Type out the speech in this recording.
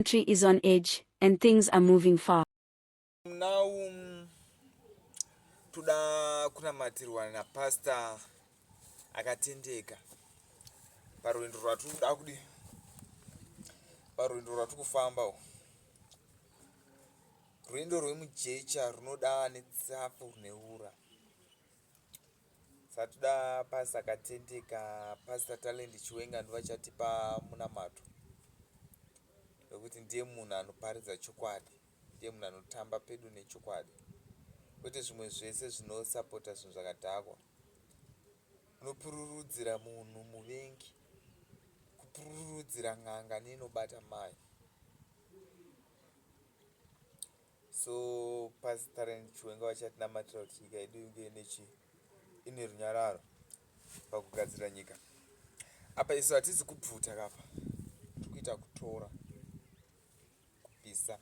country is on edge, and things are moving fast. Now, kuna matirwa na pastor akatendeka parwendo rwatukufamba rwendo rwemujecha runoda netsapo neura satuda pastor akatendeka pastor Talent Chiwenga ndovachatipa munamato nekuti ndiye munhu anoparidza chokwadi, ndiye munhu anotamba pedu nechokwadi, kwete zvimwe zvese zvinosapota zvinhu zvakadhakwa. Unopururudzira munhu muvengi, kupururudzira n'anga neinobata mai. So pastor Talent Chiwenga vachatinamatira kuti nyika yedu inge ine runyararo pakugadzira nyika. Apa isu hatizi kubvuta kapa, tiri kuita kutora kupisa.